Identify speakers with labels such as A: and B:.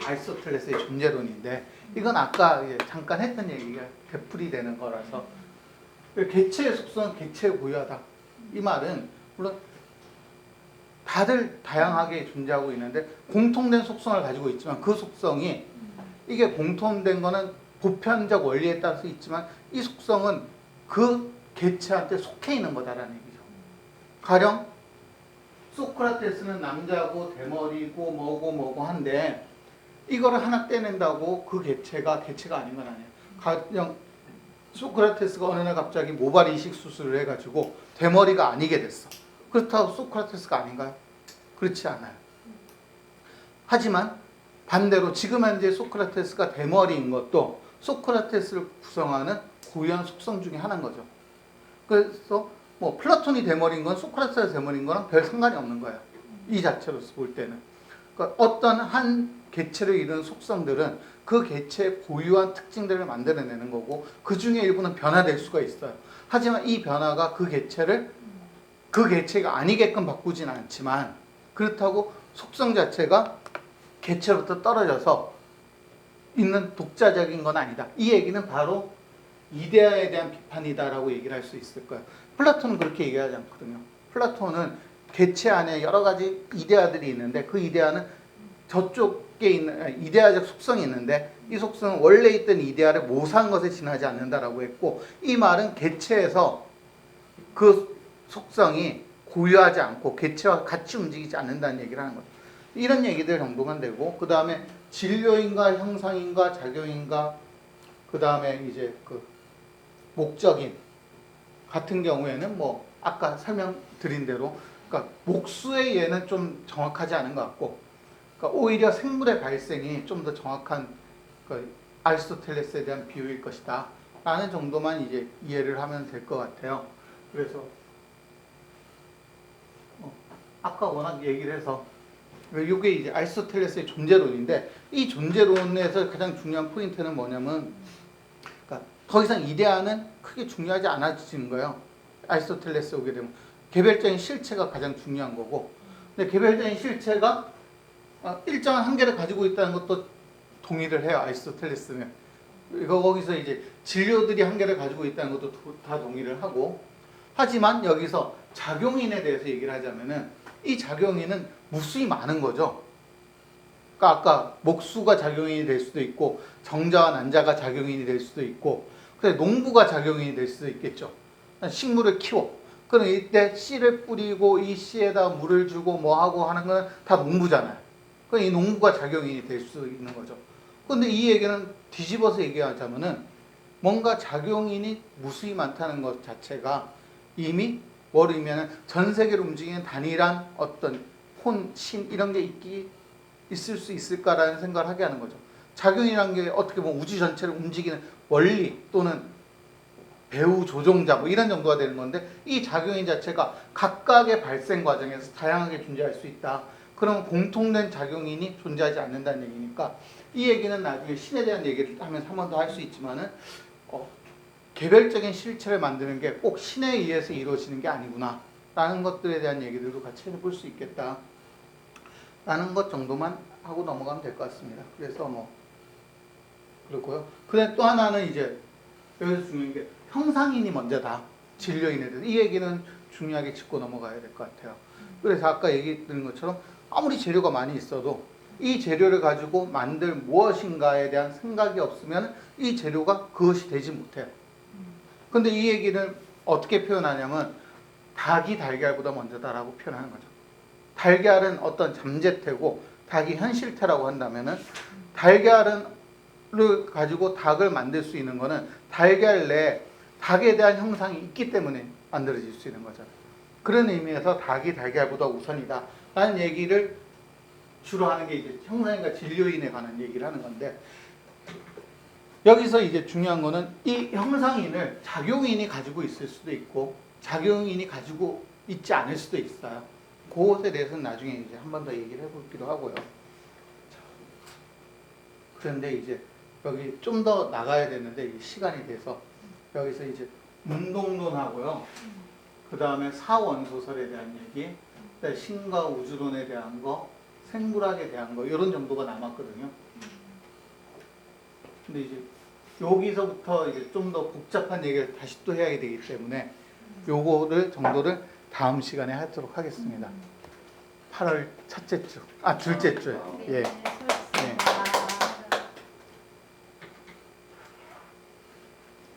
A: 아리스토텔레스의 존재론인데 이건 아까 잠깐 했던 얘기가 되풀이 되는 거라서 개체의 속성은 개체에 고유하다. 이 말은 물론 다들 다양하게 존재하고 있는데 공통된 속성을 가지고 있지만 그 속성이 이게 공통된 거는 보편적 원리에 따라서 있지만 이 속성은 그 개체한테 속해 있는 거다라는 얘기죠. 가령 소크라테스는 남자고 대머리고 뭐고 한데 이거를 하나 떼낸다고 그 개체가 아닌 건 아니에요. 가령 소크라테스가 어느 날 갑자기 모발 이식 수술을 해가지고 대머리가 아니게 됐어. 그렇다고 소크라테스가 아닌가요? 그렇지 않아요. 하지만 반대로 지금 현재 소크라테스가 대머리인 것도 소크라테스를 구성하는 고유한 속성 중에 하나인 거죠. 그래서 뭐 플라톤이 대머리인 건 소크라테스가 대머리인 거랑 별 상관이 없는 거예요. 이 자체로서 볼 때는. 그러니까 어떤 한 개체를 이루는 속성들은 그 개체의 고유한 특징들을 만들어내는 거고 그 중에 일부는 변화될 수가 있어요. 하지만 이 변화가 그 개체를 그 개체가 아니게끔 바꾸진 않지만 그렇다고 속성 자체가 개체로부터 떨어져서 있는 독자적인 건 아니다. 이 얘기는 바로 이데아에 대한 비판이다라고 얘기를 할 수 있을 거예요. 플라톤은 그렇게 얘기하지 않거든요. 플라톤은 개체 안에 여러 가지 이데아들이 있는데 그 이데아는 저쪽에 있는 이데아적 속성이 있는데 이 속성은 원래 있던 이데아를 모사한 것에 지나지 않는다라고 했고 이 말은 개체에서 그 속성이 고유하지 않고 개체와 같이 움직이지 않는다는 얘기를 하는 거죠. 이런 얘기들 정도만 되고 그 다음에 진료인가 형상인가 작용인가 그 다음에 이제 그 목적인 같은 경우에는 뭐 아까 설명드린 대로 그러니까 목수의 예는 좀 정확하지 않은 것 같고 그러니까 오히려 생물의 발생이 좀 더 정확한 그 아리스토텔레스에 대한 비유일 것이다 라는 정도만 이제 이해를 하면 될 것 같아요. 그래서 아까 워낙 얘기를 해서 이게 이제 아리스토텔레스의 존재론인데 이 존재론에서 가장 중요한 포인트는 뭐냐면 그러니까 더 이상 이데아는 크게 중요하지 않아지는 거예요. 아리스토텔레스 오게 되면 개별적인 실체가 가장 중요한 거고 근데 개별적인 실체가 일정한 한계를 가지고 있다는 것도 동의를 해요. 아리스토텔레스는 거기서 이제 진료들이 한계를 가지고 있다는 것도 다 동의를 하고 하지만 여기서 작용인에 대해서 얘기를 하자면은 이 작용인은 무수히 많은 거죠. 그러니까 아까 목수가 작용인이 될 수도 있고 정자와 난자가 작용인이 될 수도 있고 그래서 농부가 작용인이 될 수도 있겠죠. 식물을 키워. 그럼 이때 씨를 뿌리고 이 씨에다 물을 주고 뭐 하고 하는 건 다 농부잖아요. 그럼 이 농부가 작용인이 될 수 있는 거죠. 그런데 이 얘기는 뒤집어서 얘기하자면은 뭔가 작용인이 무수히 많다는 것 자체가 이미 뭘 의미하는 전 세계를 움직이는 단일한 어떤 혼, 신 이런 게 있을 수 있을까라는 생각을 하게 하는 거죠. 작용이라는 게 어떻게 보면 우주 전체를 움직이는 원리 또는 배후 조종자 뭐 이런 정도가 되는 건데 이 작용인 자체가 각각의 발생 과정에서 다양하게 존재할 수 있다. 그러면 공통된 작용인이 존재하지 않는다는 얘기니까 이 얘기는 나중에 신에 대한 얘기를 하면서 한 번 더 할 수 있지만은 개별적인 실체를 만드는 게 꼭 신에 의해서 이루어지는 게 아니구나 라는 것들에 대한 얘기들도 같이 해볼 수 있겠다 라는 것 정도만 하고 넘어가면 될 것 같습니다. 그래서 뭐 그렇고요. 근데 또 하나는 이제 여기서 중요한 게 형상인이 먼저다. 진료인에 대해서 이 얘기는 중요하게 짚고 넘어가야 될 것 같아요. 그래서 아까 얘기 드린 것처럼 아무리 재료가 많이 있어도 이 재료를 가지고 만들 무엇인가에 대한 생각이 없으면 이 재료가 그것이 되지 못해요. 근데 이 얘기를 어떻게 표현하냐면 닭이 달걀보다 먼저다라고 표현하는 거죠. 달걀은 어떤 잠재태고 닭이 현실태라고 한다면은 달걀을 가지고 닭을 만들 수 있는 거는 달걀 내에 닭에 대한 형상이 있기 때문에 만들어질 수 있는 거잖아요. 그런 의미에서 닭이 달걀보다 우선이다 라는 얘기를 주로 하는 게 이제 형상인과 진료인에 관한 얘기를 하는 건데 여기서 이제 중요한 거는 이 형상인을 작용인이 가지고 있을 수도 있고 작용인이 가지고 있지 않을 수도 있어요. 그것에 대해서는 나중에 이제 한 번 더 얘기를 해보기로 하고요. 그런데 이제 여기 좀 더 나가야 되는데 시간이 돼서 여기서 이제 운동론하고요. 그 다음에 사원소설에 대한 얘기, 신과 우주론에 대한 거, 생물학에 대한 거 이런 정도가 남았거든요. 근데 이제 여기서부터 이제 좀 더 복잡한 얘기를 다시 또 해야 되기 때문에 요거를 정도를 다음 시간에 하도록 하겠습니다. 8월 첫째 주, 둘째 주에. 예.